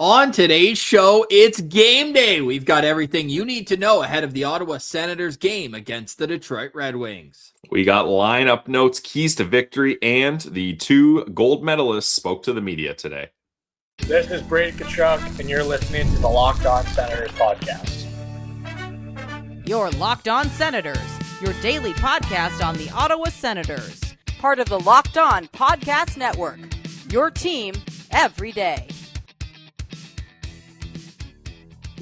On today's show, it's game day. We've got everything you need to know ahead of the Ottawa Senators game against the Detroit Red Wings. We got lineup notes, keys to victory, and the two gold medalists spoke to the media today. This is Brady Tkachuk, and you're listening to the Locked On Senators podcast. You're Locked On Senators, your daily podcast on the Ottawa Senators. Part of the Locked On Podcast Network, your team every day.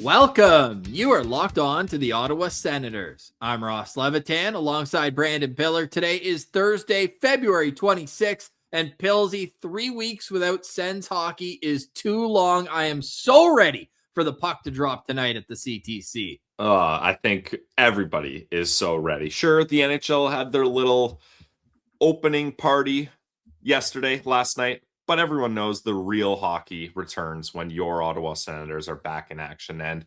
Welcome. You are locked on to the Ottawa Senators. I'm Ross Levitan alongside Brandon Piller. Today is Thursday, February 26th, and Pillsy, 3 weeks without Sens hockey is too long. I am so ready for the puck to drop tonight at the CTC. I think everybody is so ready. Sure, the NHL had their little opening party last night, but everyone knows the real hockey returns when your Ottawa Senators are back in action. And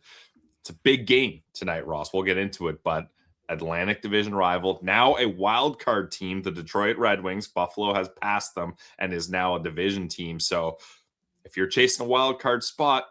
it's a big game tonight, Ross. We'll get into it, but Atlantic Division rival, now a wild card team, the Detroit Red Wings. Buffalo has passed them and is now a division team. So if you're chasing a wild card spot,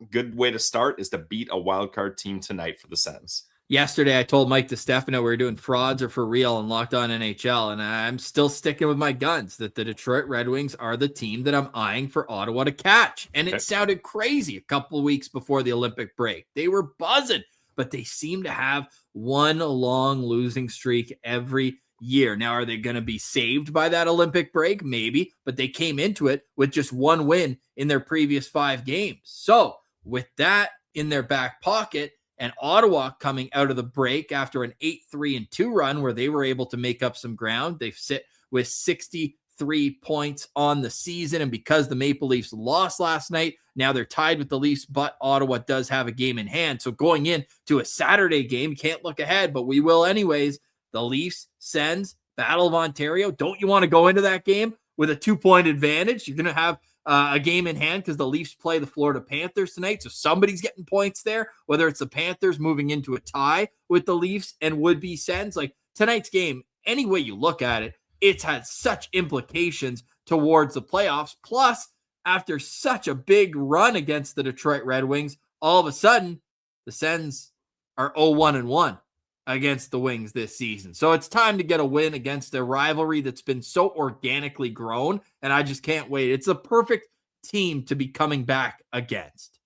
good way to start is to beat a wild card team tonight for the Sens. Yesterday, I told Mike DiStefano we were doing frauds or for real and Locked On NHL, and I'm still sticking with my guns that the Detroit Red Wings are the team that I'm eyeing for Ottawa to catch. And it sounded crazy a couple of weeks before the Olympic break. They were buzzing, but they seem to have one long losing streak every year. Now, are they going to be saved by that Olympic break? Maybe, but they came into it with just one win in their previous 5 games. So with that in their back pocket, and Ottawa coming out of the break after an 8-3-2 run where they were able to make up some ground. They sit with 63 points on the season. And because the Maple Leafs lost last night, now they're tied with the Leafs, but Ottawa does have a game in hand. So going into a Saturday game, can't look ahead, but we will anyways. The Leafs, Sens, Battle of Ontario. Don't you want to go into that game with a 2-point advantage? You're going to have a game in hand because the Leafs play the Florida Panthers tonight. So somebody's getting points there, whether it's the Panthers moving into a tie with the Leafs and would-be Sens. Like tonight's game, any way you look at it, it's had such implications towards the playoffs. Plus, after such a big run against the Detroit Red Wings, all of a sudden, the Sens are 0-1-1 against the Wings this season. So it's time to get a win against a rivalry that's been so organically grown, and I just can't wait. It's a perfect team to be coming back against.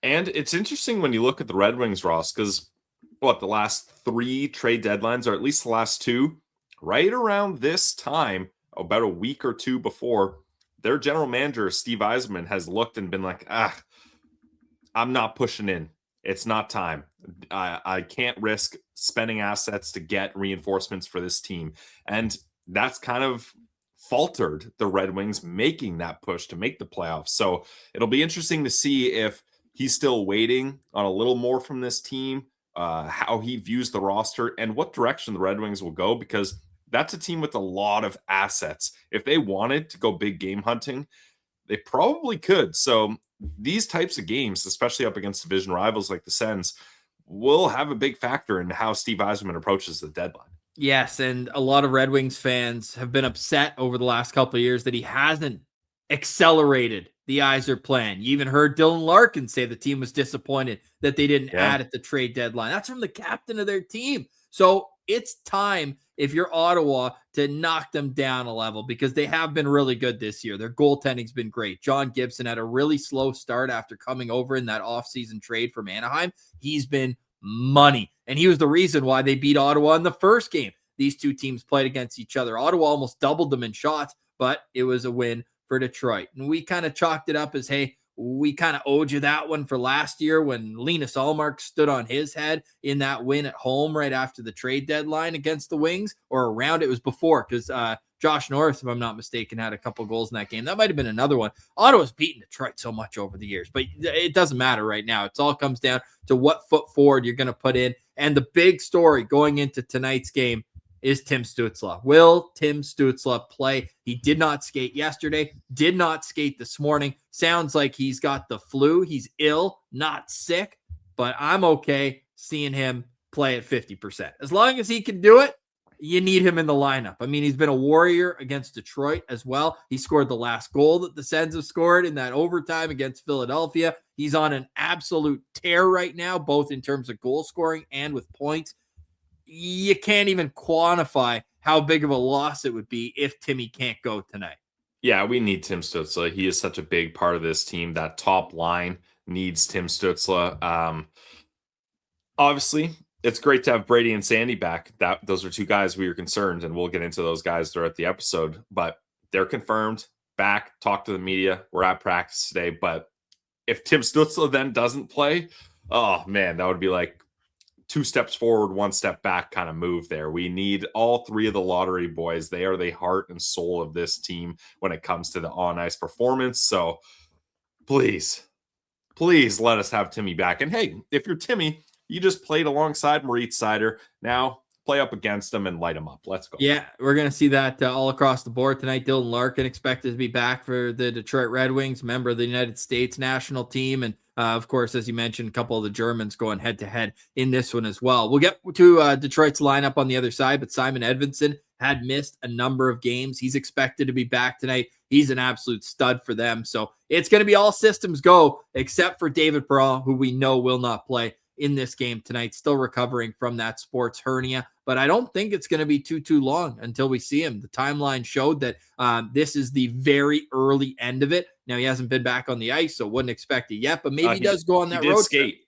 And it's interesting when you look at the Red Wings, Ross, because the last 3 trade deadlines, or at least the last 2, right around this time, about a week or 2 before, their general manager, Steve Yzerman, has looked and been like, I'm not pushing in. It's not time. I can't risk spending assets to get reinforcements for this team. And that's kind of faltered the Red Wings making that push to make the playoffs. So it'll be interesting to see if he's still waiting on a little more from this team, how he views the roster, and what direction the Red Wings will go, because that's a team with a lot of assets. If they wanted to go big game hunting, they probably could. So these types of games, especially up against division rivals like the Sens, will have a big factor in how Steve Yzerman approaches the deadline. Yes, and a lot of Red Wings fans have been upset over the last couple of years that he hasn't accelerated the Yzer plan. You even heard Dylan Larkin say the team was disappointed that they didn't add at the trade deadline. That's from the captain of their team. So it's time, if you're Ottawa, to knock them down a level, because they have been really good this year. Their goaltending's been great. John Gibson had a really slow start after coming over in that offseason trade from Anaheim. He's been money, and he was the reason why they beat Ottawa in the first game. These two teams played against each other. Ottawa almost doubled them in shots, but it was a win for Detroit. And we kind of chalked it up as, hey, we kind of owed you that one for last year when Linus Ullmark stood on his head in that win at home right after the trade deadline against the Wings, or around. It was before, because Josh Norris, if I'm not mistaken, had a couple goals in that game. That might have been another one. Ottawa's beaten Detroit so much over the years, but it doesn't matter right now. It all comes down to what foot forward you're going to put in. And the big story going into tonight's game is Tim Stützle. Will Tim Stützle play? He did not skate yesterday, did not skate this morning. Sounds like he's got the flu. He's ill, not sick, but I'm okay seeing him play at 50%. As long as he can do it, you need him in the lineup. I mean, he's been a warrior against Detroit as well. He scored the last goal that the Sens have scored in that overtime against Philadelphia. He's on an absolute tear right now, both in terms of goal scoring and with points. You can't even quantify how big of a loss it would be if Timmy can't go tonight. Yeah, we need Tim Stützle. He is such a big part of this team. That top line needs Tim Stützle. Obviously, it's great to have Brady and Sandy back. Those are two guys we were concerned, and we'll get into those guys throughout the episode. But they're confirmed, back, talk to the media. We're at practice today. But if Tim Stützle then doesn't play, oh, man, that would be like 2 steps forward, 1 step back kind of move there. We need all 3 of the lottery boys. They are the heart and soul of this team when it comes to the on-ice performance. So please let us have Timmy back. And hey, if you're Timmy, you just played alongside Moritz Seider. Now play up against him and light him up. Let's go. Yeah, we're going to see that all across the board tonight. Dylan Larkin expected to be back for the Detroit Red Wings, member of the United States national team. And of course, as you mentioned, a couple of the Germans going head-to-head in this one as well. We'll get to Detroit's lineup on the other side, but Simon Edvinsson had missed a number of games. He's expected to be back tonight. He's an absolute stud for them. So it's going to be all systems go, except for David Perron, who we know will not play in this game tonight, still recovering from that sports hernia. But I don't think it's going to be too long until we see him. The timeline showed that this is the very early end of it. Now, he hasn't been back on the ice, so wouldn't expect it yet, but maybe he does go on that road skate. Trip.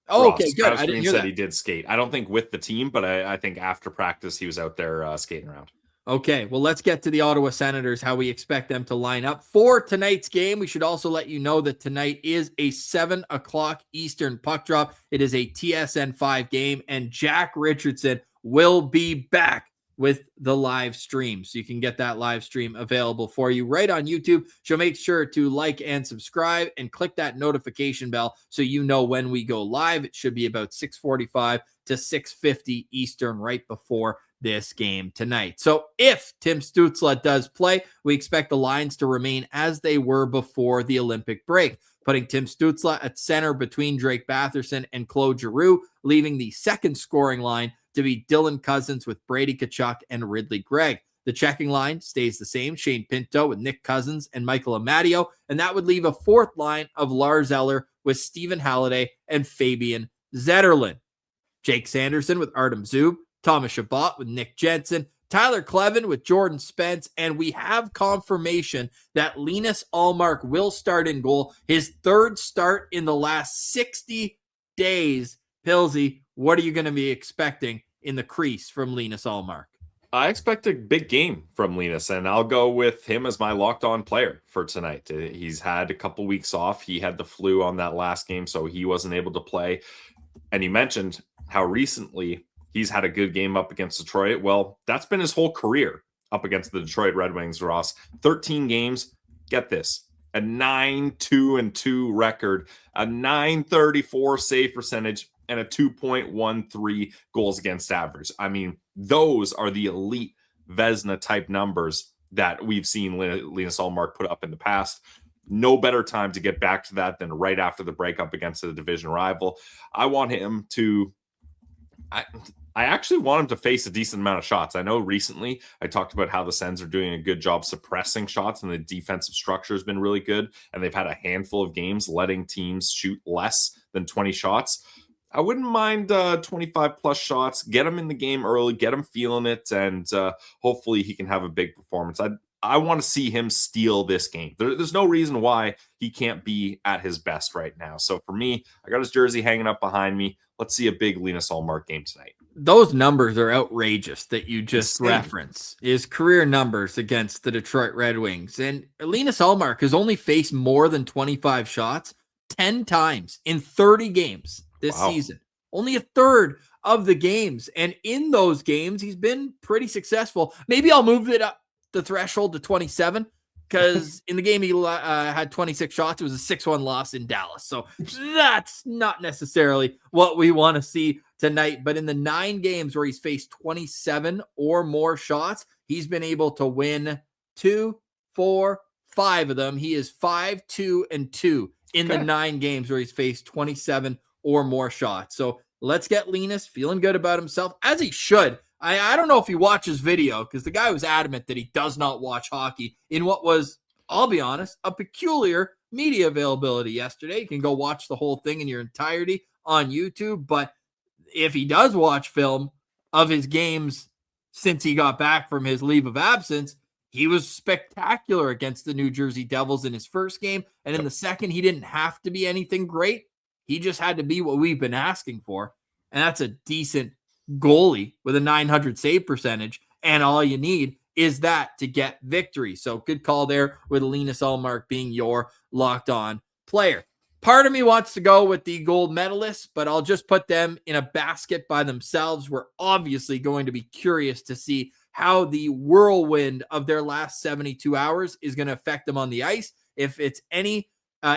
Oh, Ross, okay, good. I didn't hear that. He did skate. I don't think with the team, but I think after practice, he was out there skating around. Okay, well, let's get to the Ottawa Senators, how we expect them to line up for tonight's game. We should also let you know that tonight is a 7 o'clock Eastern puck drop. It is a TSN 5 game, and Jack Richardson will be back with the live stream. So you can get that live stream available for you right on YouTube. So make sure to like and subscribe and click that notification bell so you know when we go live. It should be about 6:45 to 6:50 Eastern right before this game tonight. So if Tim Stützle does play, we expect the lines to remain as they were before the Olympic break, putting Tim Stützle at center between Drake Batherson and Claude Giroux, leaving the second scoring line to be Dylan Cousins with Brady Tkachuk and Ridley Gregg. The checking line stays the same, Shane Pinto with Nick Cousins and Michael Amadio, and that would leave a fourth line of Lars Eller with Stephen Halliday and Fabian Zetterlund. Jake Sanderson with Artem Zub, Thomas Chabot with Nick Jensen, Tyler Klevin with Jordan Spence, and we have confirmation that Linus Ullmark will start in goal, his third start in the last 60 days. Pilsy, what are you going to be expecting in the crease from Linus Ullmark? I expect a big game from Linus, and I'll go with him as my locked-on player for tonight. He's had a couple weeks off. He had the flu on that last game, so he wasn't able to play. And you mentioned how recently he's had a good game up against Detroit. Well, that's been his whole career up against the Detroit Red Wings, Ross. 13 games. Get this. A 9-2-2 record, a .934 save percentage, and a 2.13 goals against average. I mean, those are the elite Vezina type numbers that we've seen Linus Ullmark put up in the past. No better time to get back to that than right after the breakup against the division rival. I want him to... I actually want him to face a decent amount of shots. I know recently I talked about how the Sens are doing a good job suppressing shots, and the defensive structure has been really good, and they've had a handful of games letting teams shoot less than 20 shots. I wouldn't mind 25 plus shots. Get him in the game early, get him feeling it, and hopefully he can have a big performance. I want to see him steal this game. There's no reason why he can't be at his best right now. So for me, I got his jersey hanging up behind me. Let's see a big Linus Ullmark game tonight. Those numbers are outrageous that you just Insane. reference. His career numbers against the Detroit Red Wings. And Linus Ullmark has only faced more than 25 shots 10 times in 30 games this season. Only a third of the games. And in those games, he's been pretty successful. Maybe I'll move it up the threshold to 27, because in the game he had 26 shots. It was a 6-1 loss in Dallas. So that's not necessarily what we want to see tonight. But in the 9 games where he's faced 27 or more shots, he's been able to win 2, 4, 5 of them. He is 5-2-2 in the 9 games where he's faced 27 or more shots. So let's get Linus feeling good about himself, as he should. I don't know if he watches video, because the guy was adamant that he does not watch hockey in what was, I'll be honest, a peculiar media availability yesterday. You can go watch the whole thing in your entirety on YouTube. But if he does watch film of his games since he got back from his leave of absence, he was spectacular against the New Jersey Devils in his first game. And in the second, he didn't have to be anything great. He just had to be what we've been asking for. And that's a decent goalie with a 900 save percentage. And all you need is that to get victory. So good call there with Linus Ullmark being your locked on player. Part of me wants to go with the gold medalists, but I'll just put them in a basket by themselves. We're obviously going to be curious to see how the whirlwind of their last 72 hours is going to affect them on the ice. If it's any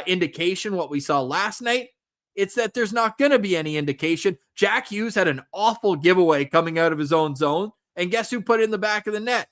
indication what we saw last night, it's that there's not going to be any indication. Jack Hughes had an awful giveaway coming out of his own zone, and guess who put it in the back of the net?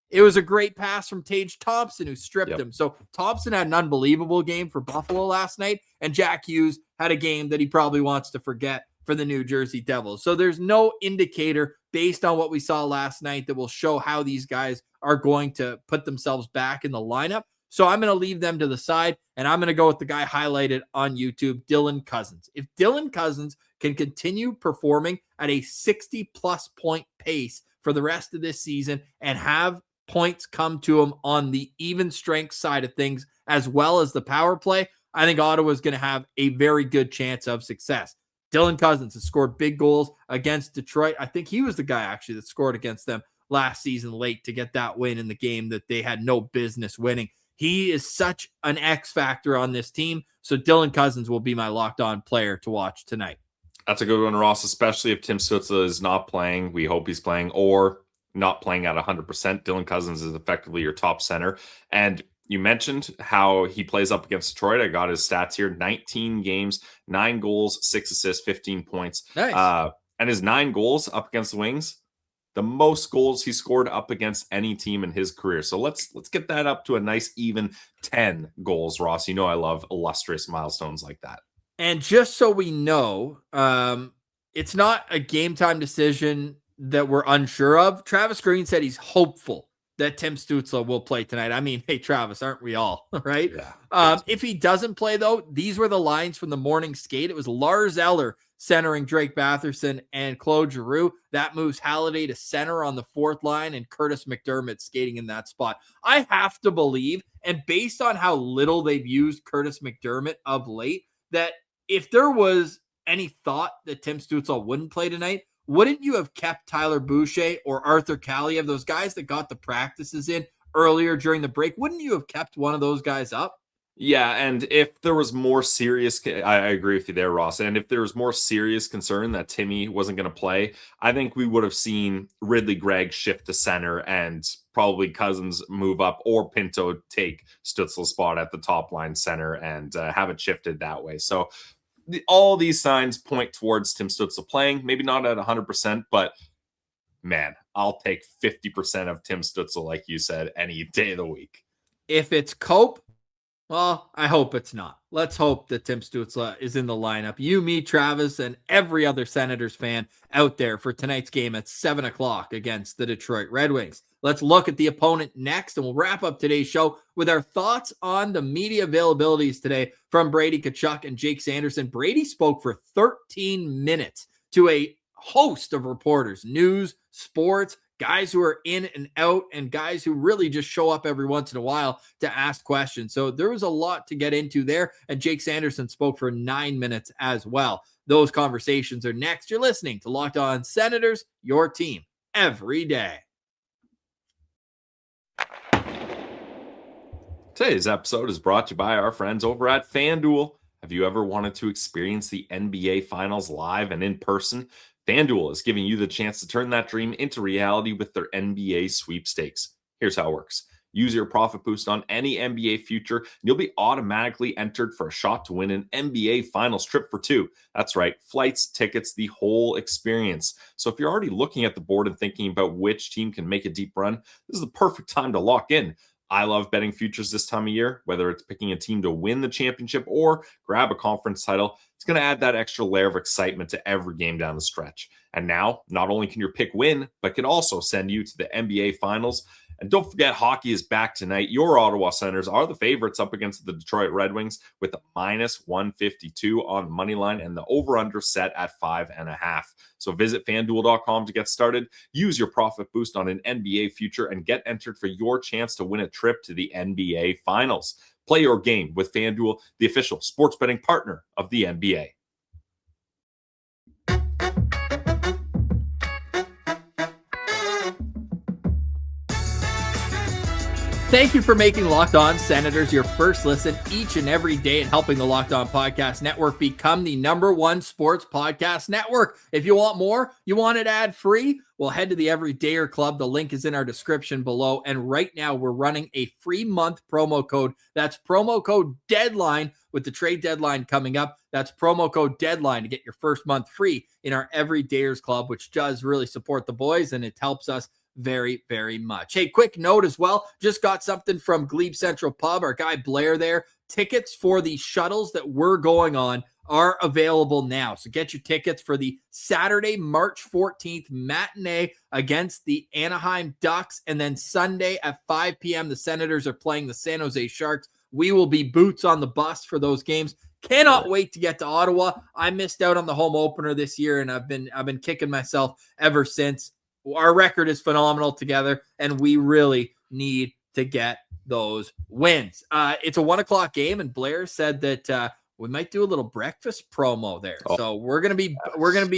It was a great pass from Tage Thompson, who stripped him. So Thompson had an unbelievable game for Buffalo last night, and Jack Hughes had a game that he probably wants to forget for the New Jersey Devils. So there's no indicator based on what we saw last night that will show how these guys are going to put themselves back in the lineup. So I'm going to leave them to the side, and I'm going to go with the guy highlighted on YouTube, Dylan Cousins. If Dylan Cousins can continue performing at a 60-plus point pace for the rest of this season and have points come to him on the even strength side of things, as well as the power play, I think Ottawa is going to have a very good chance of success. Dylan Cousins has scored big goals against Detroit. I think he was the guy actually that scored against them last season late to get that win in the game that they had no business winning. He is such an X factor on this team. So Dylan Cousins will be my locked on player to watch tonight. That's a good one, Ross, especially if Tim Stützle is not playing. We hope he's playing, or not playing at 100%. Dylan Cousins is effectively your top center. And you mentioned how he plays up against Detroit. I got his stats here. 19 games, 9 goals, 6 assists, 15 points. Nice. And his 9 goals up against the Wings, the most goals he scored up against any team in his career. So let's get that up to a nice even 10 goals, Ross. You know I love illustrious milestones like that. And just so we know, it's not a game time decision that we're unsure of. Travis Green said he's hopeful that Tim Stützle will play tonight. I mean, hey, Travis, aren't we all, right? Yeah. If he doesn't play, though, these were the lines from the morning skate. It was Lars Eller centering Drake Batherson and Claude Giroux. That moves Halliday to center on the fourth line, and Curtis McDermott skating in that spot. I have to believe, and based on how little they've used Curtis McDermott of late, that if there was any thought that Tim Stützle wouldn't play tonight, wouldn't you have kept Tyler Boucher or Arthur Kaliev, those guys that got the practices in earlier during the break? Wouldn't you have kept one of those guys up? Yeah, and if there was more serious, I agree with you there, Ross. And if there was more serious concern that Timmy wasn't going to play, I think we would have seen Ridley Gregg shift to center and probably Cousins move up, or Pinto take Stützle's spot at the top line center and have it shifted that way. So all these signs point towards Tim Stützle playing, maybe not at 100%, but man, I'll take 50% of Tim Stützle, like you said, any day of the week. If it's Cope, well, I hope it's not. Let's hope that Tim Stützle is in the lineup. You, me, Travis, and every other Senators fan out there for tonight's game at 7 o'clock against the Detroit Red Wings. Let's look at the opponent next, and we'll wrap up today's show with our thoughts on the media availabilities today from Brady Tkachuk and Jake Sanderson. Brady spoke for 13 minutes to a host of reporters, news, sports, guys who are in and out, and guys who really just show up every once in a while to ask questions. So there was a lot to get into there, and Jake Sanderson spoke for 9 minutes as well. Those conversations are next. You're listening to Locked On Senators, your team every day. Today's episode is brought to you by our friends over at FanDuel. Have you ever wanted to experience the NBA Finals live and in person? FanDuel is giving you the chance to turn that dream into reality with their NBA sweepstakes. Here's how it works. Use your profit boost on any NBA future, and you'll be automatically entered for a shot to win an NBA Finals trip for 2. That's right, flights, tickets, the whole experience. So if you're already looking at the board and thinking about which team can make a deep run, this is the perfect time to lock in. I love betting futures this time of year, whether it's picking a team to win the championship or grab a conference title. It's going to add that extra layer of excitement to every game down the stretch. And now, not only can your pick win, but can also send you to the NBA Finals. And don't forget, hockey is back tonight. Your Ottawa Senators are the favorites up against the Detroit Red Wings with a -152 on the money line and the over-under set at 5.5. So visit FanDuel.com to get started. Use your profit boost on an NBA future and get entered for your chance to win a trip to the NBA Finals. Play your game with FanDuel, the official sports betting partner of the NBA. Thank you for making Locked On Senators your first listen each and every day and helping the Locked On Podcast Network become the #1 sports podcast network. If you want more, you want it ad-free, well, head to the Everydayer Club. The link is in our description below. And right now, we're running a free month promo code. That's promo code DEADLINE with the trade deadline coming up. That's promo code DEADLINE to get your first month free in our Everydayers Club, which does really support the boys, and it helps us very, very much. Hey, quick note as well. Just got something from GLEBE Central Pub. Our guy Blair there. Tickets for the shuttles that we're going on are available now. So get your tickets for the Saturday, March 14th matinee against the Anaheim Ducks. And then Sunday at 5 p.m., the Senators are playing the San Jose Sharks. We will be boots on the bus for those games. Cannot wait to get to Ottawa. I missed out on the home opener this year, and I've been kicking myself ever since. Our record is phenomenal together, and we really need to get those wins. It's a 1:00 game, and Blair said that we might do a little breakfast promo there. So we're gonna be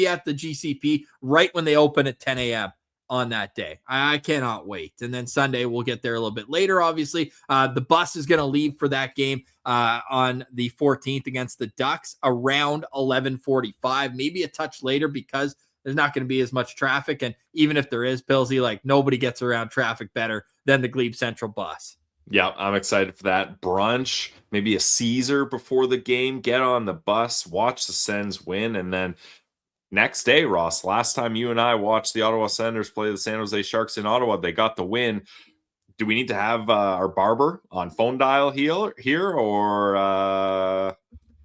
at the GCP right when they open at 10 a.m. on that day. I cannot wait. And then Sunday we'll get there a little bit later. Obviously, the bus is gonna leave for that game on the 14th against the Ducks around 11:45, maybe a touch later because there's not going to be as much traffic. And even if there is, Pillsy, like nobody gets around traffic better than the GLEBE Central bus. Yeah, I'm excited for that. Brunch, maybe a Caesar before the game, get on the bus, watch the Sens win. And then next day, Ross, last time you and I watched the Ottawa Senators play the San Jose Sharks in Ottawa, they got the win. Do we need to have our barber on phone dial here or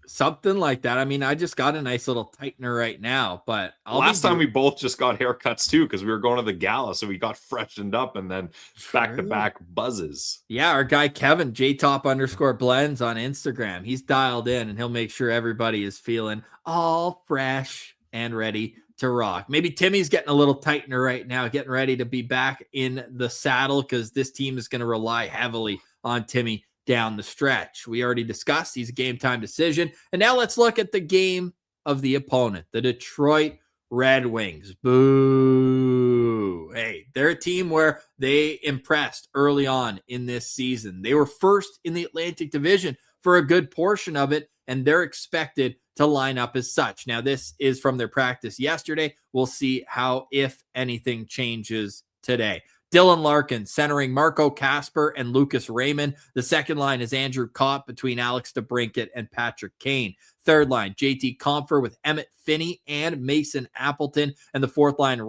something like that? I mean, I just got a nice little tightener right now, but last time we both just got haircuts too because we were going to the gala, so we got freshened up and then back-to-back buzzes. Yeah, our guy Kevin, JTop_blends on Instagram, he's dialed in and he'll make sure everybody is feeling all fresh and ready to rock. Maybe Timmy's getting a little tightener right now, getting ready to be back in the saddle because this team is going to rely heavily on Timmy down the stretch. We already discussed he's a game time decision. And now let's look at the game of the opponent, the Detroit Red Wings. Boo. Hey, they're a team where they impressed early on in this season. They were first in the Atlantic Division for a good portion of it, and they're expected to line up as such. Now, this is from their practice yesterday. We'll see how, if anything, changes today. Dylan Larkin centering Marco Kasper and Lucas Raymond. The second line is Andrew Kopp between Alex DeBrincat and Patrick Kane. Third line, JT Compher with Emmett Finney and Mason Appleton. And the fourth line,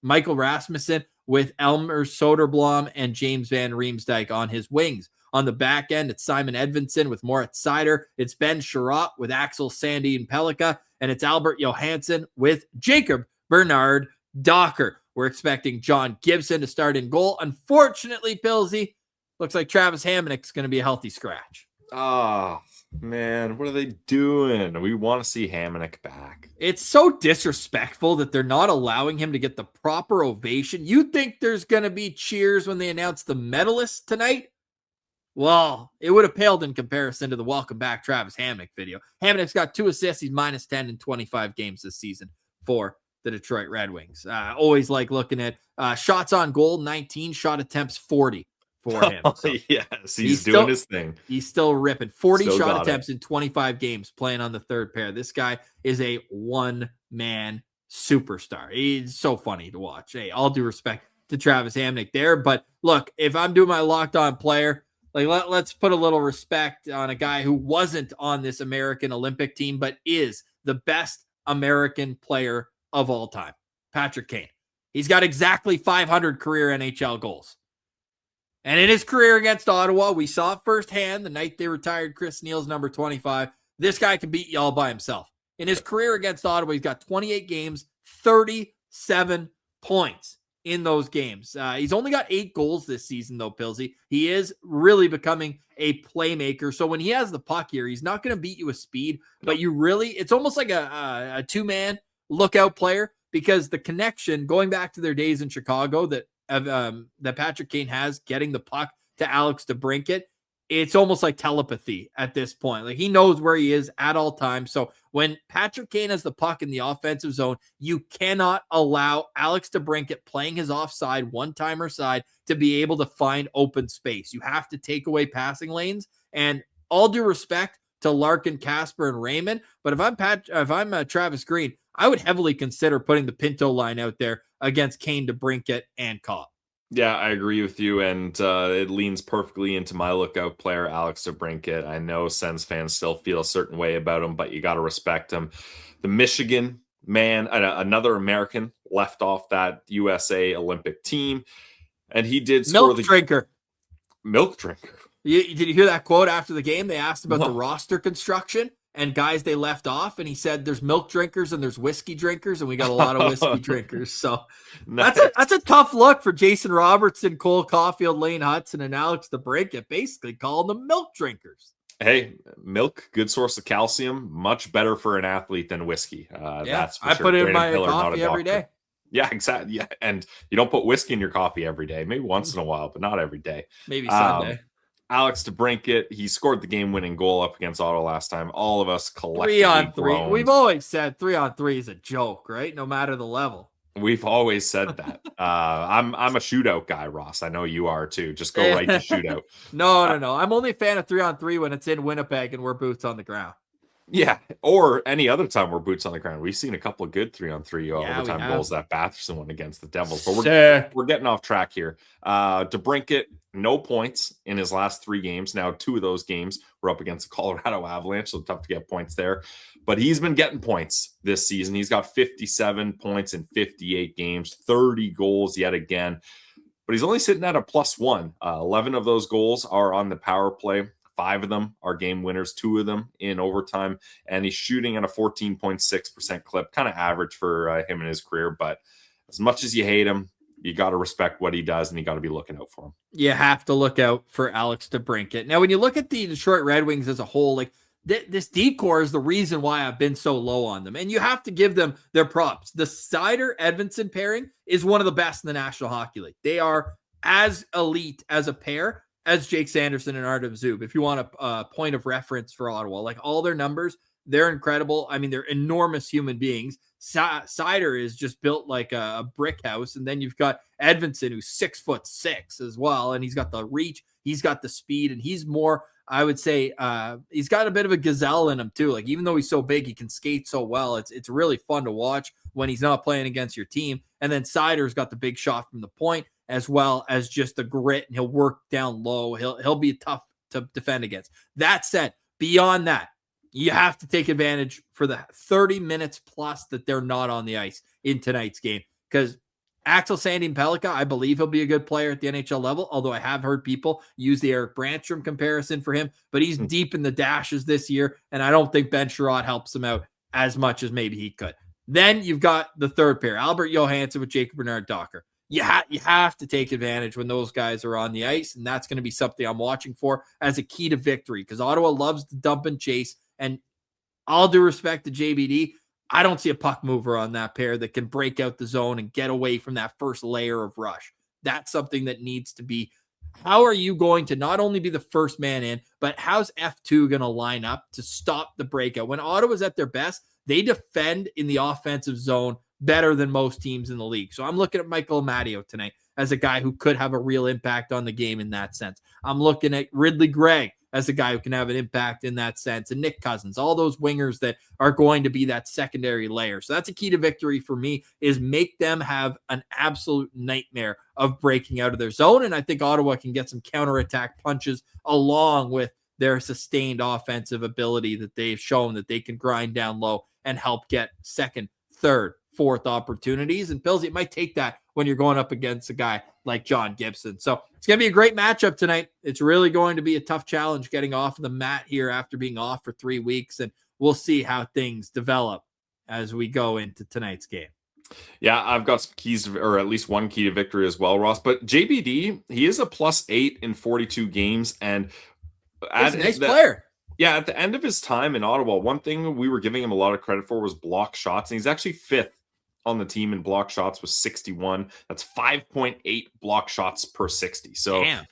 Michael Rasmussen with Elmer Soderblom and James Van Riemsdyk on his wings. On the back end, it's Simon Edvinsson with Moritz Seider. It's Ben Sherratt with Axel Sandin Pellikka. And it's Albert Johansson with Jacob Bernard Docker. We're expecting John Gibson to start in goal. Unfortunately, Pillsy, looks like Travis Hamonic is going to be a healthy scratch. Oh, man, what are they doing? We want to see Hamonic back. It's so disrespectful that they're not allowing him to get the proper ovation. You think there's going to be cheers when they announce the medalists tonight? Well, it would have paled in comparison to the welcome back Travis Hamonic video. Hamonic's got 2 assists. He's -10 in 25 games this season for the Detroit Red Wings. Always like looking at shots on goal, 19, shot attempts 40 for him. So yes, he's doing his thing. He's still ripping 40 shot attempts in 25 games playing on the third pair. This guy is a one-man superstar. He's so funny to watch. Hey, all due respect to Travis Hamonic there. But look, if I'm doing my locked on player, like let's put a little respect on a guy who wasn't on this American Olympic team, but is the best American player of all time, Patrick Kane. He's got exactly 500 career NHL goals. And in his career against Ottawa, we saw it firsthand the night they retired Chris Neal's number 25. This guy can beat you all by himself. In his career against Ottawa, he's got 28 games, 37 points in those games. He's only got 8 goals this season, though, Pilsy. He is really becoming a playmaker. So when he has the puck here, he's not going to beat you with speed, but it's almost like a two-man lookout player, because the connection, going back to their days in Chicago, that Patrick Kane has getting the puck to Alex DeBrincat, it's almost like telepathy at this point. Like, he knows where he is at all times. So when Patrick Kane has the puck in the offensive zone, you cannot allow Alex DeBrincat playing his offside one-timer side to be able to find open space. You have to take away passing lanes. And all due respect to Larkin, Casper, and Raymond, but if I'm Travis Green, I would heavily consider putting the Pinto line out there against Kane, DeBrincat, and Cobb. Yeah, I agree with you, and it leans perfectly into my lookout player, Alex DeBrincat. I know Sens fans still feel a certain way about him, but you got to respect him. The Michigan man, another American left off that USA Olympic team, and he did score Milk drinker. Did you hear that quote after the game? They asked about the roster construction and guys they left off, and he said there's milk drinkers and there's whiskey drinkers, and we got a lot of whiskey drinkers. So Nice. that's a tough look for Jason Robertson, Cole Caulfield, Lane Hudson, and Alex DeBrincat, basically calling them milk drinkers. Hey, milk, good source of calcium, much better for an athlete than whiskey. That's for I sure. put it in Brandon my Piller, not a coffee every doctor. day. Yeah, exactly. Yeah, and you don't put whiskey in your coffee every day. Maybe once in a while, but not every day. Maybe Sunday. Alex DeBrincat, he scored the game-winning goal up against Ottawa last time. All of us collectively 3-on-3. groaned. We've always said 3-on-3 is a joke, right? No matter the level. We've always said that. I'm a shootout guy, Ross. I know you are too. Just go right to shootout. No. I'm only a fan of 3-on-3 when it's in Winnipeg and we're boots on the ground. Yeah, or any other time we're boots on the ground. We've seen a couple of good 3-on-3 overtime goals that Batherson won against the Devils. But we're getting off track here. DeBrincat, no points in his last 3 games. Now 2 of those games were up against the Colorado Avalanche, so tough to get points there. But he's been getting points this season. He's got 57 points in 58 games, 30 goals yet again. But he's only sitting at a +1. 11 of those goals are on the power play. 5 of them are game winners, 2 of them in overtime, and he's shooting at a 14.6% clip, kind of average for him in his career. But as much as you hate him, you got to respect what he does, and you got to be looking out for him. You have to look out for Alex DeBrincat. Now, when you look at the Detroit Red Wings as a whole, like this D-core is the reason why I've been so low on them, and you have to give them their props. The Seider-Edvinsson pairing is one of the best in the National Hockey League. They are as elite as a pair as Jake Sanderson and Artem Zub, if you want a point of reference for Ottawa. Like, all their numbers, they're incredible. I mean, they're enormous human beings. Seider is just built like a brick house. And then you've got Edvinsson, who's 6'6" as well. And he's got the reach, he's got the speed, and he's more, I would say, he's got a bit of a gazelle in him too. Like, even though he's so big, he can skate so well. It's really fun to watch when he's not playing against your team. And then Seider's got the big shot from the point, as well as just the grit, and he'll work down low. He'll be tough to defend against. That said, beyond that, you have to take advantage for the 30 minutes plus that they're not on the ice in tonight's game, because Axel Sandin-Pellikka, I believe he'll be a good player at the NHL level, although I have heard people use the Eric Brandstrom comparison for him, but he's deep in the dashes this year, and I don't think Ben Sherrod helps him out as much as maybe he could. Then you've got the third pair, Albert Johansson with Jacob Bernard-Docker. You have to take advantage when those guys are on the ice, and that's going to be something I'm watching for as a key to victory, because Ottawa loves to dump and chase, and all due respect to JBD, I don't see a puck mover on that pair that can break out the zone and get away from that first layer of rush. That's something that needs to be, how are you going to not only be the first man in, but how's F2 going to line up to stop the breakout? When Ottawa's at their best, they defend in the offensive zone better than most teams in the league. So I'm looking at Michael Amadio tonight as a guy who could have a real impact on the game in that sense. I'm looking at Ridley Gregg as a guy who can have an impact in that sense, and Nick Cousins, all those wingers that are going to be that secondary layer. So that's a key to victory for me, is make them have an absolute nightmare of breaking out of their zone. And I think Ottawa can get some counterattack punches along with their sustained offensive ability that they've shown that they can grind down low and help get second, third, fourth opportunities. And Pillsy, it might take that when you're going up against a guy like John Gibson. So it's going to be a great matchup tonight. It's really going to be a tough challenge getting off of the mat here after being off for 3 weeks, and we'll see how things develop as we go into tonight's game. Yeah, I've got some keys, or at least one key to victory as well, Ross. But JBD, he is a +8 in 42 games, and he's a nice player. Yeah, at the end of his time in Ottawa, one thing we were giving him a lot of credit for was block shots, and he's actually 5th on the team in block shots with 61. That's 5.8 block shots per 60. So Damn.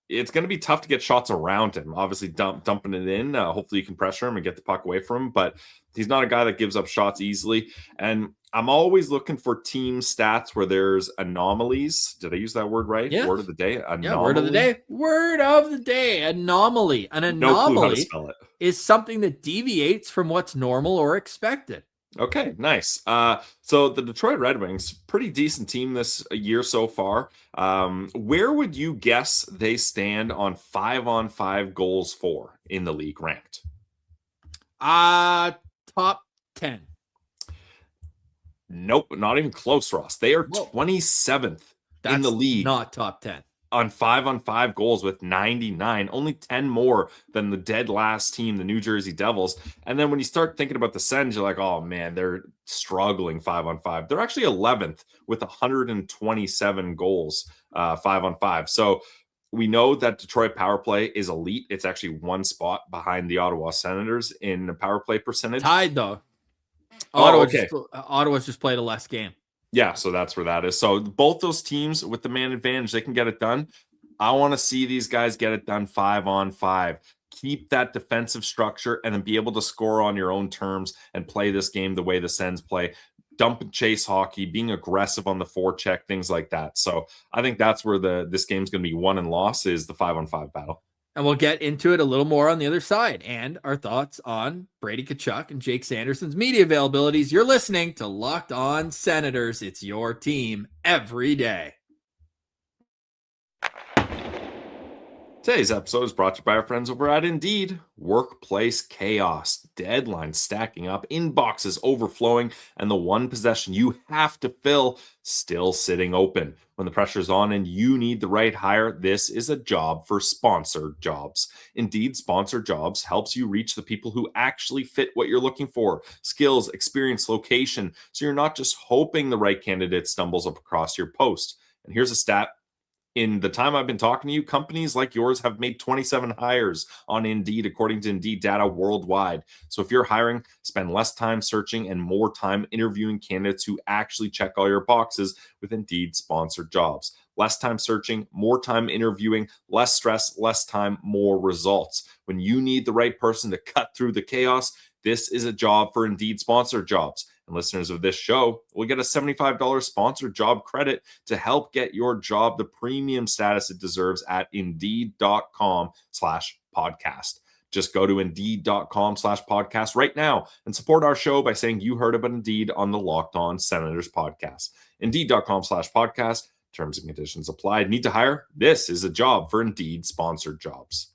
It's going to be tough to get shots around him. Obviously, dumping it in. Hopefully, you can pressure him and get the puck away from him. But he's not a guy that gives up shots easily. And I'm always looking for team stats where there's anomalies. Did I use that word right? Yeah. Word of the day. Anomaly. Yeah, word of the day. Word of the day. Anomaly. An anomaly No clue how to spell it. Is something that deviates from what's normal or expected. Okay, nice. So the Detroit Red Wings, pretty decent team this year so far. Where would you guess they stand on 5-on-5 goals for in the league ranked? Top 10. Nope, not even close, Ross. They are 27th in the league. Not top 10. On 5-on-5 goals with 99, only 10 more than the dead last team, the New Jersey Devils. And then when you start thinking about the Sens, you're like, oh man, they're struggling 5-on-5. They're actually 11th with 127 goals, 5-on-5. So we know that Detroit power play is elite. It's actually one spot behind the Ottawa Senators in the power play percentage. Tied though. Ottawa's just played a less game. Yeah, so that's where that is. So both those teams with the man advantage, they can get it done. I want to see these guys get it done 5-on-5. Keep that defensive structure and then be able to score on your own terms and play this game the way the Sens play. Dump and chase hockey, being aggressive on the forecheck, things like that. So I think that's where this game's going to be won and lost, is the 5-on-5 battle. And we'll get into it a little more on the other side and our thoughts on Brady Tkachuk and Jake Sanderson's media availabilities. You're listening to Locked On Senators. It's your team every day. Today's episode is brought to you by our friends over at Indeed. Workplace chaos, deadlines stacking up, inboxes overflowing, and the one possession you have to fill still sitting open. When the pressure's on and you need the right hire, this is a job for sponsored jobs. Indeed, sponsored jobs helps you reach the people who actually fit what you're looking for. Skills, experience, location. So you're not just hoping the right candidate stumbles up across your post. And here's a stat. In the time I've been talking to you, companies like yours have made 27 hires on Indeed, according to Indeed data worldwide. So if you're hiring, spend less time searching and more time interviewing candidates who actually check all your boxes with Indeed sponsored jobs. Less time searching, more time interviewing, less stress, less time, more results. When you need the right person to cut through the chaos, this is a job for Indeed sponsored jobs. And listeners of this show will get a $75 sponsored job credit to help get your job the premium status it deserves at Indeed.com/podcast. Just go to Indeed.com/podcast right now and support our show by saying you heard about Indeed on the Locked On Senators podcast. Indeed.com/podcast. Terms and conditions apply. Need to hire? This is a job for Indeed sponsored jobs.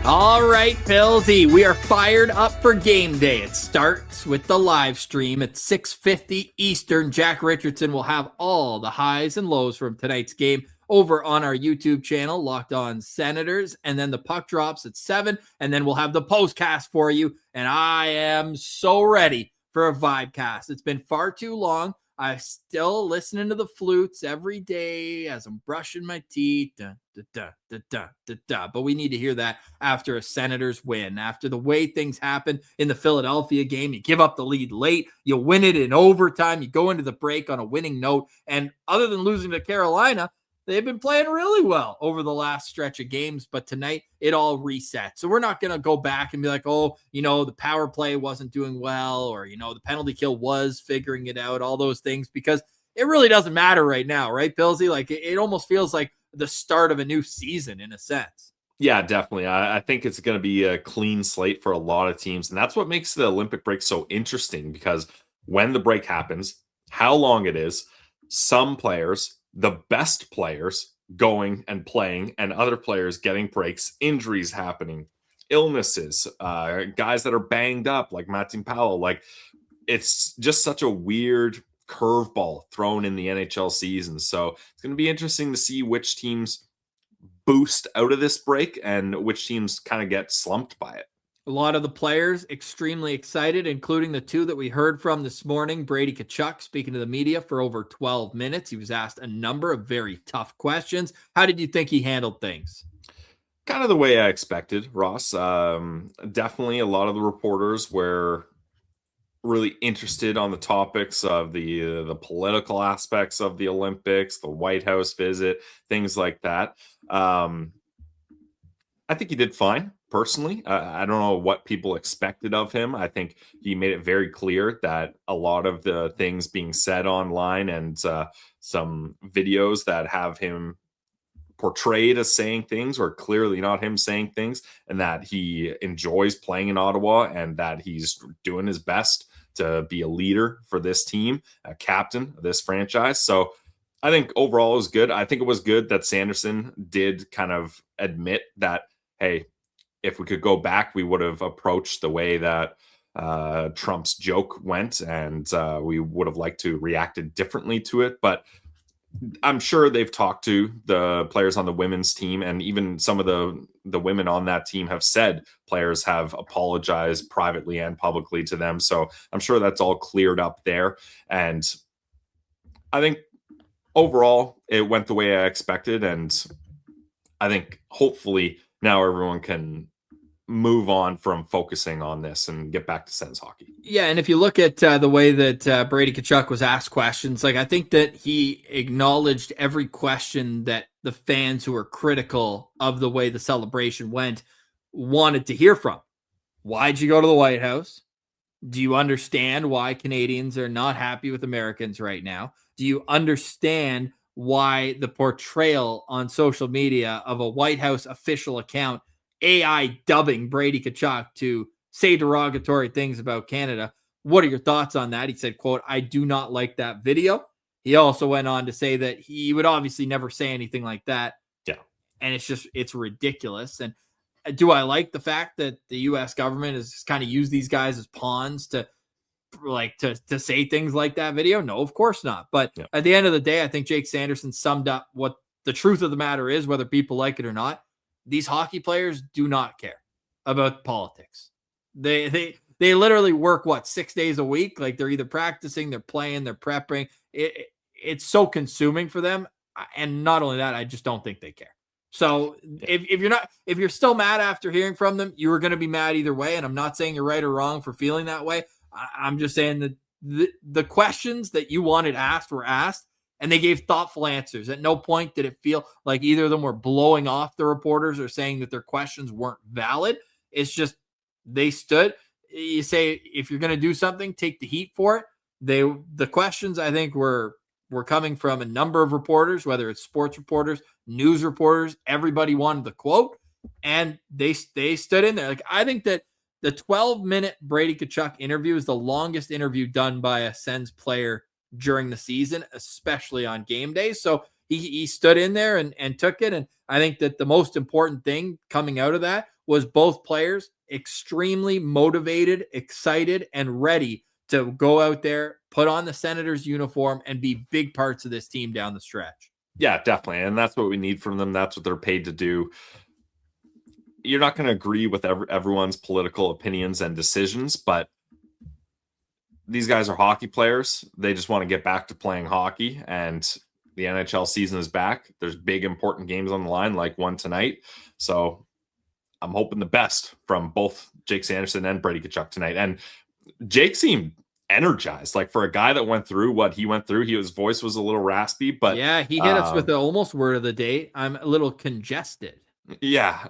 All right, Pillsy, we are fired up for game day. It starts with the live stream at 6:50 Eastern. Jack Richardson will have all the highs and lows from tonight's game over on our YouTube channel, Locked On Senators. And then the puck drops at 7, and then we'll have the postcast for you. And I am so ready for a vibecast. It's been far too long. I'm still listening to the flutes every day as I'm brushing my teeth. Da, da, da, da, da, da, da. But we need to hear that after a Senators win. After the way things happen in the Philadelphia game, you give up the lead late, you win it in overtime, you go into the break on a winning note. And other than losing to Carolina, they've been playing really well over the last stretch of games, but tonight it all reset. So we're not going to go back and be like, oh, the power play wasn't doing well, or, the penalty kill was figuring it out, all those things, because it really doesn't matter right now, right, Pillsy? Like it almost feels like the start of a new season in a sense. Yeah, definitely. I think it's going to be a clean slate for a lot of teams. And that's what makes the Olympic break so interesting, because when the break happens, how long it is, some players, the best players, going and playing, and other players getting breaks, injuries happening. illnesses, guys that are banged up like Martin Powell. Like, it's just such a weird curveball thrown in the NHL season. So it's going to be interesting to see which teams boost out of this break and which teams kind of get slumped by it. A lot of the players extremely excited, including the two that we heard from this morning. Brady Tkachuk speaking to the media for over 12 minutes. He was asked a number of very tough questions. How did you think he handled things? Kind of the way I expected, Ross. Definitely a lot of the reporters were really interested on the topics of the political aspects of the Olympics, the White House visit, things like that. I think he did fine, personally. I don't know what people expected of him. I think he made it very clear that a lot of the things being said online and some videos that have him portrayed as saying things are clearly not him saying things, and that he enjoys playing in Ottawa and that he's doing his best to be a leader for this team, a captain of this franchise. So I think overall it was good. I think it was good that Sanderson did kind of admit that, hey, if we could go back, we would have approached the way that Trump's joke went, and we would have liked to reacted differently to it. But I'm sure they've talked to the players on the women's team, and even some of the women on that team have said players have apologized privately and publicly to them. So I'm sure that's all cleared up there. And I think overall it went the way I expected. And I think hopefully now everyone can move on from focusing on this and get back to Sens hockey. Yeah, and if you look at the way that Brady Tkachuk was asked questions, like I think that he acknowledged every question that the fans who were critical of the way the celebration went wanted to hear from. Why'd you go to the White House? Do you understand why Canadians are not happy with Americans right now? Do you understand why the portrayal on social media of a White House official account AI dubbing Brady Tkachuk to say derogatory things about Canada? What are your thoughts on that? He said, quote, "I do not like that video." He also went on to say that he would obviously never say anything like that. Yeah. And it's ridiculous. And do I like the fact that the U.S. government has kind of used these guys as pawns to say things like that video? No, of course not. But at the end of the day, I think Jake Sanderson summed up what the truth of the matter is, whether people like it or not. These hockey players do not care about politics. They literally work 6 days a week. Like, they're either practicing, they're playing, they're prepping. It's so consuming for them. And not only that, I just don't think they care. So if you're still mad after hearing from them, you were going to be mad either way. And I'm not saying you're right or wrong for feeling that way. I'm just saying that the questions that you wanted asked were asked, and they gave thoughtful answers. At no point did it feel like either of them were blowing off the reporters or saying that their questions weren't valid. It's just they stood. You say, if you're going to do something, take the heat for it. The questions, I think, were coming from a number of reporters, whether it's sports reporters, news reporters. Everybody wanted the quote, and they stood in there. Like, I think that the 12-minute Brady Tkachuk interview is the longest interview done by a Sens player during the season, especially on game days. So he stood in there and took it. And I think that the most important thing coming out of that was both players extremely motivated, excited, and ready to go out there, put on the Senators uniform, and be big parts of this team down the stretch. Yeah, definitely. And that's what we need from them. That's what they're paid to do. You're not going to agree with everyone's political opinions and decisions, but these guys are hockey players. They just want to get back to playing hockey, and the NHL season is back. There's big, important games on the line, like one tonight. So I'm hoping the best from both Jake Sanderson and Brady Tkachuk tonight. And Jake seemed energized. Like, for a guy that went through what he went through, his voice was a little raspy, but yeah, he hit us with the almost word of the day. I'm a little congested. Yeah.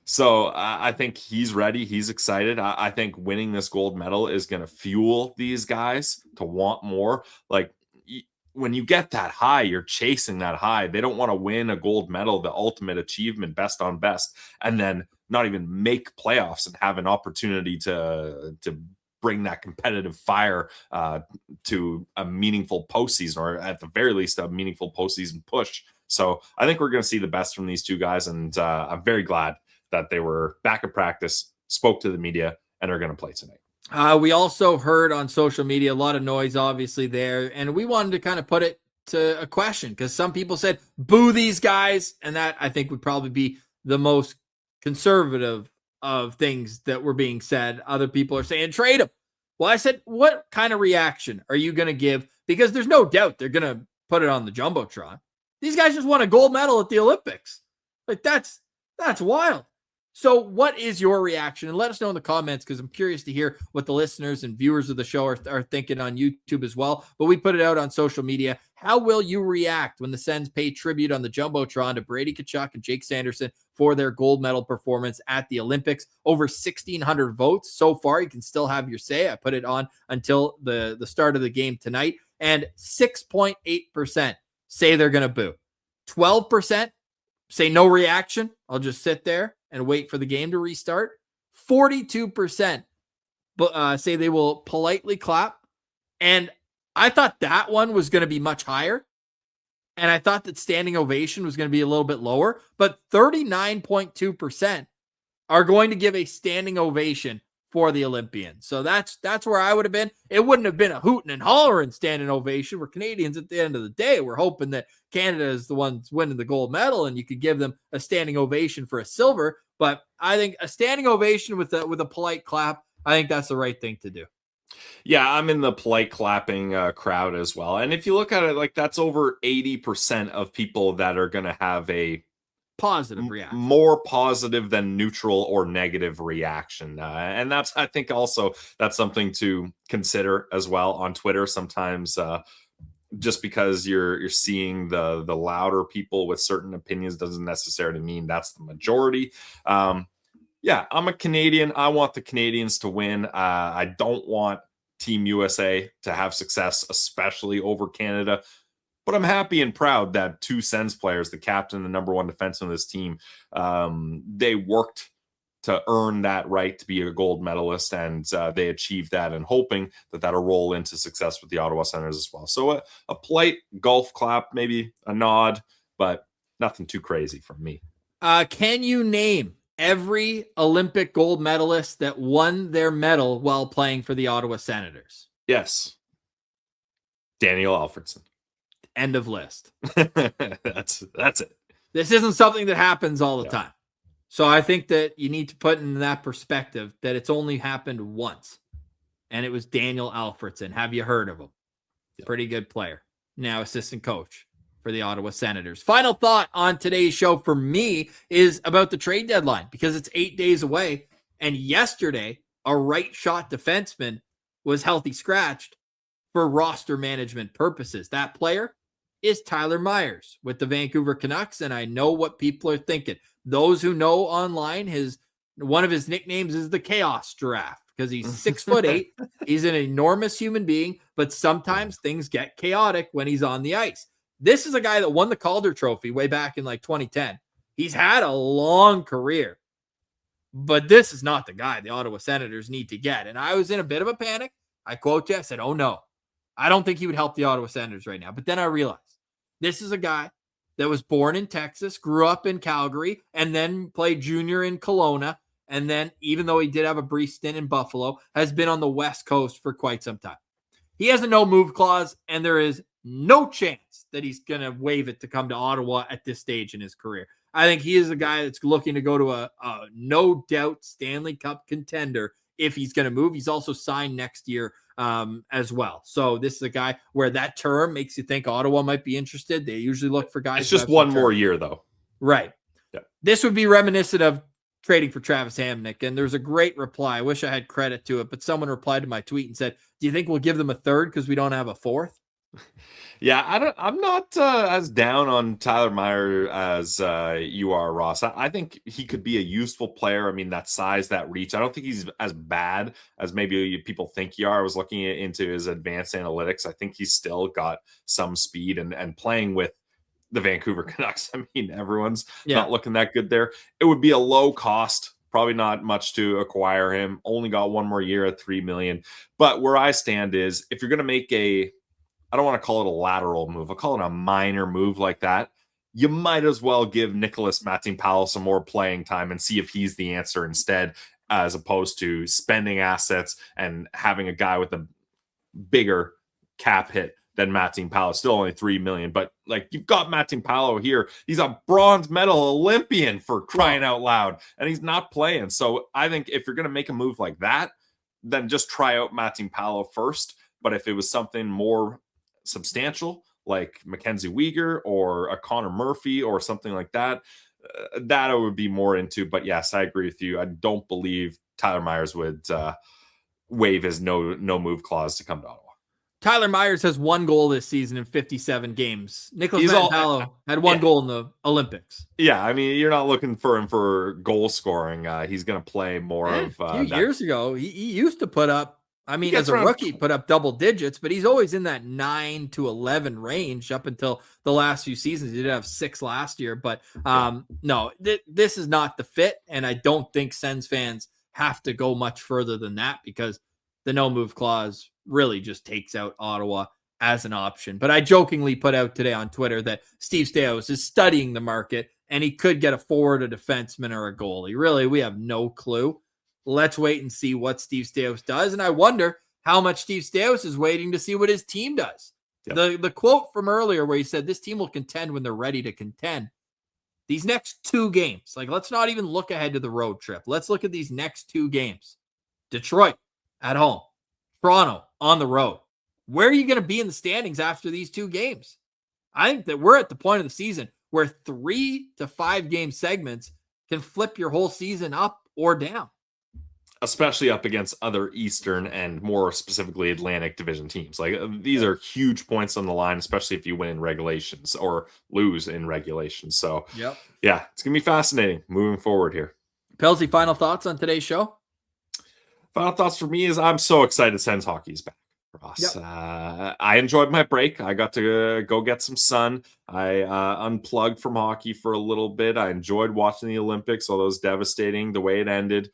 So I think he's ready. He's excited. I think winning this gold medal is going to fuel these guys to want more. Like, when you get that high, you're chasing that high. They don't want to win a gold medal, the ultimate achievement, best on best, and then not even make playoffs and have an opportunity to bring that competitive fire to a meaningful postseason, or at the very least a meaningful postseason push. So I think we're going to see the best from these two guys, and I'm very glad that they were back at practice, spoke to the media, and are going to play tonight. We also heard on social media a lot of noise, obviously, there. And we wanted to kind of put it to a question because some people said, boo these guys. And that, I think, would probably be the most conservative of things that were being said. Other people are saying, trade them. Well, I said, what kind of reaction are you going to give? Because there's no doubt they're going to put it on the Jumbotron. These guys just won a gold medal at the Olympics. Like, that's wild. So what is your reaction? And let us know in the comments because I'm curious to hear what the listeners and viewers of the show are thinking on YouTube as well. But we put it out on social media. How will you react when the Sens pay tribute on the Jumbotron to Brady Tkachuk and Jake Sanderson for their gold medal performance at the Olympics? Over 1,600 votes so far. You can still have your say. I put it on until the start of the game tonight. And 6.8% say they're going to boo. 12% say no reaction. I'll just sit there and wait for the game to restart. 42% say they will politely clap. And I thought that one was going to be much higher. And I thought that standing ovation was going to be a little bit lower. But 39.2% are going to give a standing ovation for the Olympians. So that's where I would have been. It wouldn't have been a hooting and hollering standing ovation. We're Canadians at the end of the day. We're hoping that Canada is the ones winning the gold medal and you could give them a standing ovation for a silver. But I think a standing ovation with a polite clap, I think that's the right thing to do. Yeah, I'm in the polite clapping crowd as well. And if you look at it, like that's over 80% of people that are going to have a positive reaction, more positive than neutral or negative reaction. And that's, I think also that's something to consider as well on Twitter. Sometimes just because you're seeing the louder people with certain opinions doesn't necessarily mean that's the majority. Yeah, I'm a Canadian. I want the Canadians to win. I don't want Team USA to have success, especially over Canada. But I'm happy and proud that two Sens players, the captain, the number one defenseman of this team, they worked to earn that right to be a gold medalist, and they achieved that, and hoping that that'll roll into success with the Ottawa Senators as well. So a polite golf clap, maybe a nod, but nothing too crazy from me. Can you name every Olympic gold medalist that won their medal while playing for the Ottawa Senators? Yes. Daniel Alfredsson. End of list. That's it. This isn't something that happens all the time. So I think that you need to put in that perspective that it's only happened once. And it was Daniel Alfredsson. Have you heard of him? Pretty good player. Now assistant coach for the Ottawa Senators. Final thought on today's show for me is about the trade deadline because it's 8 days away. And yesterday, a right shot defenseman was healthy scratched for roster management purposes. That player is Tyler Myers with the Vancouver Canucks. And I know what people are thinking. Those who know online, one of his nicknames is the Chaos Giraffe because he's 6'8". He's an enormous human being, but sometimes things get chaotic when he's on the ice. This is a guy that won the Calder Trophy way back in like 2010. He's had a long career, but this is not the guy the Ottawa Senators need to get. And I was in a bit of a panic. I quote you, I said, oh no, I don't think he would help the Ottawa Senators right now. But then I realized this is a guy that was born in Texas, grew up in Calgary, and then played junior in Kelowna. And then, even though he did have a brief stint in Buffalo, has been on the West Coast for quite some time. He has a no-move clause, and there is no chance that he's going to waive it to come to Ottawa at this stage in his career. I think he is a guy that's looking to go to a no-doubt Stanley Cup contender if he's going to move. He's also signed next year as well. So this is a guy where that term makes you think Ottawa might be interested. They usually look for guys. It's just one more year, though. Right. Yeah. This would be reminiscent of trading for Travis Hamonic. And there's a great reply. I wish I had credit to it, but someone replied to my tweet and said, do you think we'll give them a third because we don't have a fourth? Yeah, I'm not as down on Tyler Meyer as you are, Ross. I think he could be a useful player. I mean, that size, that reach. I don't think he's as bad as maybe people think he are. I was looking into his advanced analytics. I think he's still got some speed and playing with the Vancouver Canucks. I mean, everyone's not looking that good there. It would be a low cost. Probably not much to acquire him. Only got one more year at $3 million. But where I stand is if you're going to make I don't want to call it a lateral move. I'll call it a minor move like that. you might as well give Nicholas Matin-Powell some more playing time and see if he's the answer instead, as opposed to spending assets and having a guy with a bigger cap hit than Matin-Powell. Still only $3 million, but like, you've got Matin-Powell here. He's a bronze medal Olympian, for crying out loud, and he's not playing. So I think if you're going to make a move like that, then just try out Matin-Powell first. But if it was something more substantial, like Mackenzie Weegar or a Connor Murphy or something like that, that I would be more into. But yes, I agree with you. I don't believe Tyler Myers would waive his no move clause to come to Ottawa. Tyler Myers has 1 goal this season in 57 games. Nicholas Matin-Powell had 1 goal in the Olympics. Yeah, I mean, you're not looking for him for goal scoring. He's going to play more of... a few years ago, he used to put up, I mean, as a rookie, put up double digits, but he's always in that 9 to 11 range up until the last few seasons. He did have 6 last year, but no, this is not the fit, and I don't think Sens fans have to go much further than that, because the no-move clause really just takes out Ottawa as an option. But I jokingly put out today on Twitter that Steve Staios is studying the market, and he could get a forward, a defenseman, or a goalie. Really, we have no clue. Let's wait and see what Steve Staios does. And I wonder how much Steve Staios is waiting to see what his team does. Yep. The quote from earlier where he said, this team will contend when they're ready to contend. These next 2 games, like, let's not even look ahead to the road trip. Let's look at these next 2 games. Detroit at home. Toronto on the road. Where are you going to be in the standings after these 2 games? I think that we're at the point of the season where 3 to 5 game segments can flip your whole season up or down. Especially up against other Eastern and more specifically Atlantic Division teams. Like, these are huge points on the line, especially if you win in regulations or lose in regulations. So, yeah, it's going to be fascinating moving forward here. Pelsey, final thoughts on today's show? Final thoughts for me is I'm so excited Sens hockey is back, Ross. Yep. I enjoyed my break. I got to go get some sun. I unplugged from hockey for a little bit. I enjoyed watching the Olympics, although it was devastating the way it ended.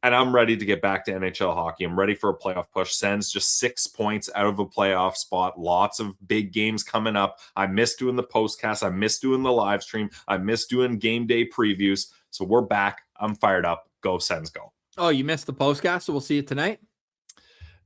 And I'm ready to get back to NHL hockey. I'm ready for a playoff push. Sens just 6 points out of a playoff spot. Lots of big games coming up. I miss doing the postcast. I miss doing the live stream. I miss doing game day previews. So we're back. I'm fired up. Go Sens, go. Oh, you missed the postcast, so we'll see you tonight?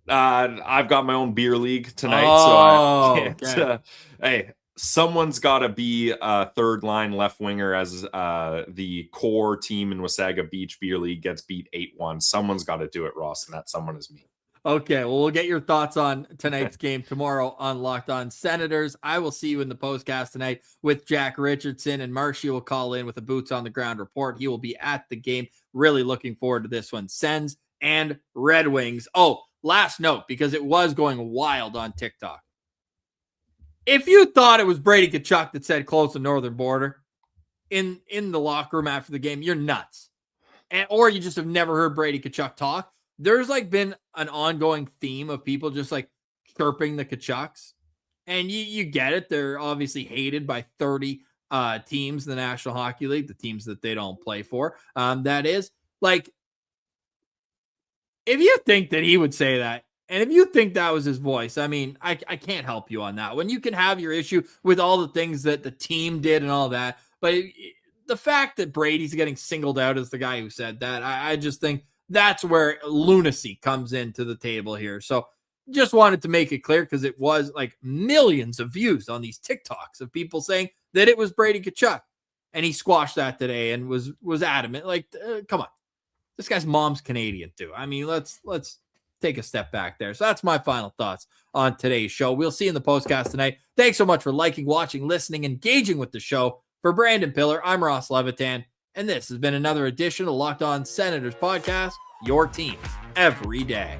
I've got my own beer league tonight, so I can't. Okay. Hey, someone's got to be a third line left winger as the core team in Wasaga Beach Beer League gets beat 8-1. Someone's got to do it, Ross, and that someone is me. Okay, well, we'll get your thoughts on tonight's game tomorrow on Locked On Senators. I will see you in the postcast tonight with Jack Richardson, and Marshy will call in with a boots on the ground report. He will be at the game. Really looking forward to this one. Sens and Red Wings. Oh, last note, because it was going wild on TikTok. If you thought it was Brady Tkachuk that said close the northern border in the locker room after the game, you're nuts. Or you just have never heard Brady Tkachuk talk. There's like been an ongoing theme of people just like chirping the Tkachuks. And you get it. They're obviously hated by 30 teams in the National Hockey League, the teams that they don't play for. That is, like, if you think that he would say that, and if you think that was his voice, I mean, I can't help you on that one. You can have your issue with all the things that the team did and all that. But the fact that Brady's getting singled out as the guy who said that, I just think that's where lunacy comes into the table here. So just wanted to make it clear, because it was like millions of views on these TikToks of people saying that it was Brady Tkachuk. And he squashed that today and was adamant. Like, come on. This guy's mom's Canadian too. I mean, let's take a step back there. So that's my final thoughts on today's show. We'll see you in the postcast tonight. Thanks so much for liking, watching, listening, engaging with the show. For Brandon Piller, I'm Ross Levitan, and this has been another edition of Locked On Senators podcast, your team every day.